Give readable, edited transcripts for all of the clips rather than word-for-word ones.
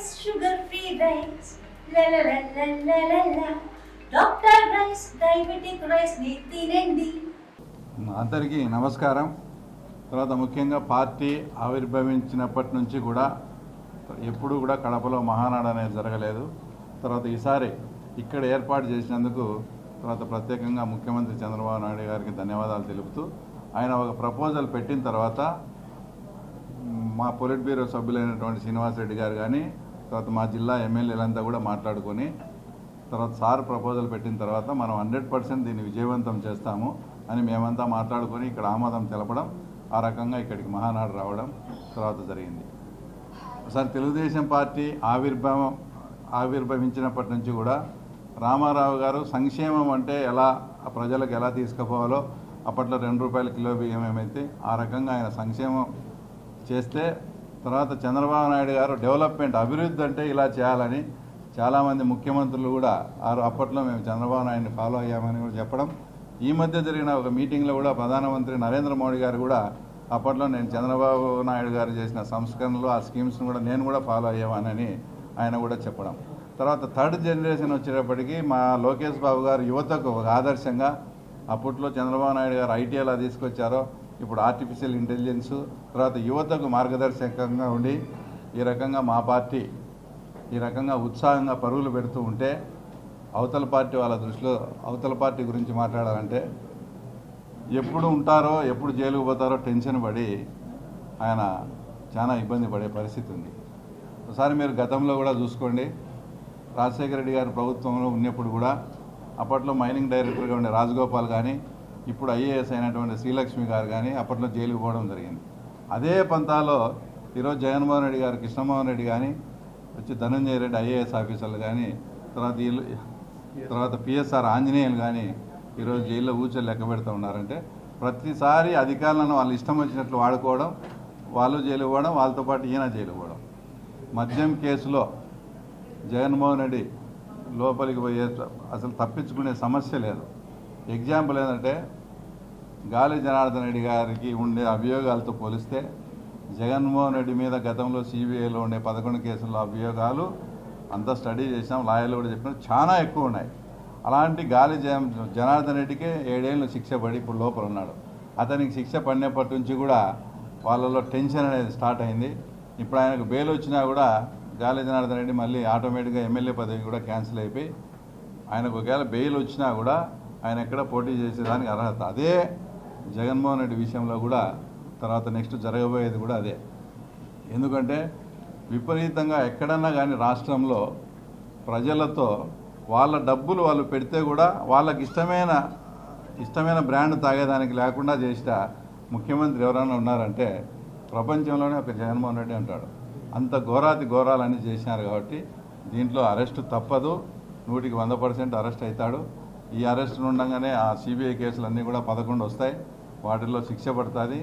rice, sugar-free rice. La la la la la la la. Doctor rice, diabetic rice ని తినండి. అందరికీ నమస్కారం. తర్వాత ముఖ్యంగా పార్టీ ఆవిర్భవించినప్పటి నుంచి కూడా ఎప్పుడు కూడా కడపలో మహానాడు అనేది జరగలేదు. తర్వాత ఈసారి ఇక్కడ ఏర్పాటు చేసినందుకు తర్వాత ప్రత్యేకంగా ముఖ్యమంత్రి చంద్రబాబు నాయుడు గారికి ధన్యవాదాలు తెలుపుతూ ఆయన ఒక ప్రపోజల్ పెట్టిన తర్వాత మా పొలిట్ బ్యూరో సభ్యులైనటువంటి శ్రీనివాసరెడ్డి గారు కానీ తర్వాత మా జిల్లా ఎమ్మెల్యేలంతా కూడా మాట్లాడుకొని తర్వాత సార్ ప్రపోజల్ పెట్టిన తర్వాత మనం 100% దీన్ని విజయవంతం చేస్తాము అని మేమంతా మాట్లాడుకొని ఇక్కడ ఆమోదం తెలపడం, ఆ రకంగా ఇక్కడికి మహానాడు రావడం తర్వాత జరిగింది. ఒకసారి తెలుగుదేశం పార్టీ ఆవిర్భవించినప్పటి నుంచి కూడా రామారావు గారు సంక్షేమం అంటే ఎలా ప్రజలకు ఎలా తీసుకుపోవాలో అప్పట్లో ₹2 కిలో బియ్యం ఏమైతే ఆ రకంగా ఆయన సంక్షేమం చేస్తే తర్వాత చంద్రబాబు నాయుడు గారు డెవలప్మెంట్ అభివృద్ధి అంటే ఇలా చేయాలని చాలామంది ముఖ్యమంత్రులు కూడా అప్పట్లో మేము చంద్రబాబు నాయుడిని ఫాలో అయ్యామని కూడా చెప్పడం, ఈ మధ్య జరిగిన ఒక మీటింగ్లో కూడా ప్రధానమంత్రి నరేంద్ర మోడీ గారు కూడా అప్పట్లో నేను చంద్రబాబు నాయుడు గారు చేసిన సంస్కరణలు ఆ స్కీమ్స్ను కూడా నేను కూడా ఫాలో అయ్యామని ఆయన కూడా చెప్పడం. తర్వాత థర్డ్ జనరేషన్ వచ్చేటప్పటికి మా లోకేష్ బాబు గారు యువతకు ఒక ఆదర్శంగా అప్పట్లో చంద్రబాబు నాయుడు గారు ఐటీ ఎలా తీసుకొచ్చారో ఇప్పుడు ఆర్టిఫిషియల్ ఇంటెలిజెన్స్ తర్వాత యువతకు మార్గదర్శకంగా ఉండి ఈ రకంగా మా పార్టీ ఈ రకంగా ఉత్సాహంగా పరుగులు పెడుతూ ఉంటే అవతల పార్టీ వాళ్ళ దృష్టిలో అవతల పార్టీ గురించి మాట్లాడాలంటే ఎప్పుడు ఉంటారో ఎప్పుడు జైలుకు పోతారో టెన్షన్ పడి ఆయన చాలా ఇబ్బంది పడే పరిస్థితి ఉంది. ఒకసారి మీరు గతంలో కూడా చూసుకోండి, రాజశేఖర రెడ్డి గారి ప్రభుత్వంలో ఉన్నప్పుడు కూడా అప్పట్లో మైనింగ్ డైరెక్టర్గా ఉండే రాజగోపాల్ కానీ ఇప్పుడు ఐఏఎస్ అయినటువంటి శ్రీలక్ష్మి గారు కానీ అప్పట్లో జైలుకు పోవడం జరిగింది. అదే పంతాలో ఈరోజు జగన్మోహన్ రెడ్డి గారు, కృష్ణమోహన్ రెడ్డి కానీ వచ్చి ధనంజయ రెడ్డి ఐఏఎస్ ఆఫీసర్లు కానీ తర్వాత పిఎస్ఆర్ ఆంజనేయులు కానీ ఈరోజు జైల్లో ఊచలు లెక్క పెడుతూ ఉన్నారంటే ప్రతిసారి అధికారులను వాళ్ళు ఇష్టం వచ్చినట్లు వాడుకోవడం, వాళ్ళు జైలు పోవడం, వాళ్ళతో పాటు ఈయన జైలు పోవడం. మద్యం కేసులో జగన్మోహన్ రెడ్డి లోపలికి పోయే అసలు తప్పించుకునే సమస్య లేదు. ఎగ్జాంపుల్ ఏంటంటే గాలి జనార్దన్ రెడ్డి గారికి ఉండే అభియోగాలతో పోలిస్తే జగన్మోహన్ రెడ్డి మీద గతంలో సిబిఐలో ఉండే 11 కేసుల్లో అభియోగాలు అంతా స్టడీ చేసాం, లాయర్లు కూడా చెప్పినా చాలా ఎక్కువ ఉన్నాయి. అలాంటి గాలి జనార్దన్ రెడ్డికే 7 ఏళ్ళు శిక్ష పడి ఇప్పుడు లోపల ఉన్నాడు. అతనికి శిక్ష పడినప్పటి నుంచి కూడా వాళ్ళలో టెన్షన్ అనేది స్టార్ట్ అయింది. ఇప్పుడు ఆయనకు బెయిల్ వచ్చినా కూడా గాలి జనార్దన్ రెడ్డి మళ్ళీ ఆటోమేటిక్గా ఎమ్మెల్యే పదవి కూడా క్యాన్సిల్ అయిపోయి ఆయనకు ఒకవేళ బెయిల్ వచ్చినా కూడా ఆయన ఎక్కడ పోటీ చేసేదానికి అర్హత. అదే జగన్మోహన్ రెడ్డి విషయంలో కూడా తర్వాత నెక్స్ట్ జరగబోయేది కూడా అదే. ఎందుకంటే విపరీతంగా ఎక్కడన్నా కానీ రాష్ట్రంలో ప్రజలతో వాళ్ళ డబ్బులు వాళ్ళు పెడితే కూడా వాళ్ళకి ఇష్టమైన బ్రాండ్ తాగేదానికి లేకుండా చేసిన ముఖ్యమంత్రి ఎవరైనా ఉన్నారంటే ప్రపంచంలోనే ఒక జగన్మోహన్ రెడ్డి అంటాడు. అంత ఘోరాతి ఘోరాలన్నీ చేసినారు కాబట్టి దీంట్లో అరెస్టు తప్పదు, 100% అరెస్ట్ అవుతాడు. ఈ అరెస్ట్ ఉండగానే ఆ సిబిఐ కేసులన్నీ కూడా 11 వస్తాయి, వాటిల్లో శిక్ష పడుతుంది.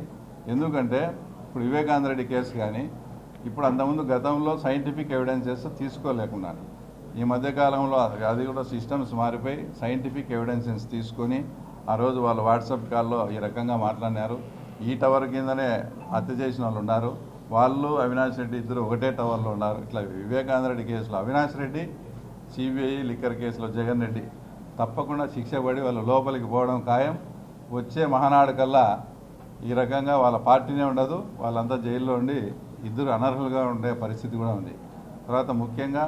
ఎందుకంటే ఇప్పుడు వివేకానంద రెడ్డి కేసు కానీ ఇప్పుడు అంతకుముందు గతంలో సైంటిఫిక్ ఎవిడెన్సెస్ తీసుకోలేకున్నారు. ఈ మధ్యకాలంలో అది కూడా సిస్టమ్స్ మారిపోయి సైంటిఫిక్ ఎవిడెన్సెస్ తీసుకొని ఆ రోజు వాళ్ళు వాట్సాప్ కాల్లో ఈ రకంగా మాట్లాడినారు. ఈ టవర్ కిందనే హత్య చేసిన వాళ్ళు ఉన్నారు, వాళ్ళు అవినాష్ రెడ్డి ఇద్దరు ఒకటే టవర్లో ఉన్నారు. ఇట్లా వివేకానంద రెడ్డి కేసులో అవినాష్ రెడ్డి, సిబిఐ లిక్కర్ కేసులో జగన్ రెడ్డి తప్పకుండా శిక్ష పడి వాళ్ళు లోపలికి పోవడం ఖాయం. వచ్చే మహానాడు కల్లా ఈ రకంగా వాళ్ళ పార్టీనే ఉండదు, వాళ్ళంతా జైల్లో ఉండి ఇద్దరు అనర్హులుగా ఉండే పరిస్థితి కూడా ఉంది. తర్వాత ముఖ్యంగా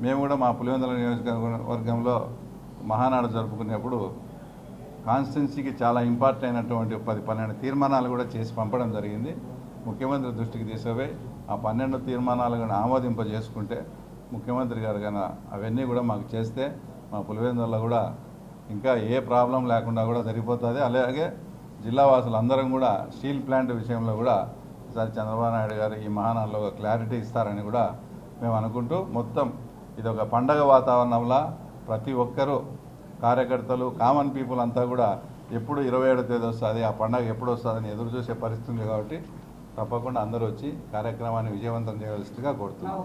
మేము కూడా మా పులివెందుల నియోజకవర్గంలో మహానాడు జరుపుకునేప్పుడు కాన్స్టిట్యున్సీకి చాలా ఇంపార్టెంట్ అయినటువంటి 10-12 తీర్మానాలు కూడా చేసి పంపడం జరిగింది. ముఖ్యమంత్రి దృష్టికి తీసుకుపోయి ఆ 12 తీర్మానాలు కానీ ఆమోదింపజేసుకుంటే ముఖ్యమంత్రి గారు కానీ అవన్నీ కూడా మాకు చేస్తే మా పులివెందులలో కూడా ఇంకా ఏ ప్రాబ్లం లేకుండా కూడా జరిగిపోతుంది. అలాగే జిల్లా వాసులందరం కూడా స్టీల్ ప్లాంట్ విషయంలో కూడా ఈసారి చంద్రబాబు నాయుడు గారు ఈ మహానాడులో ఒక క్లారిటీ ఇస్తారని కూడా మేము అనుకుంటూ మొత్తం ఇది ఒక పండగ వాతావరణంలో ప్రతి ఒక్కరూ కార్యకర్తలు కామన్ పీపుల్ అంతా కూడా ఎప్పుడు 27వ తేదీ వస్తుంది, ఆ పండగ ఎప్పుడు వస్తుందని ఎదురు చూసే పరిస్థితి ఉంది. కాబట్టి తప్పకుండా అందరూ వచ్చి కార్యక్రమాన్ని విజయవంతం చేయవలసిందిగా కోరుతున్నాం.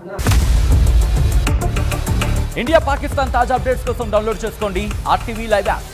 ఇండియా పాకిస్తాన్ తాజా అప్డేట్స్ కోసం డౌన్లోడ్ చేసుకోండి RTV లైవ్ యాప్.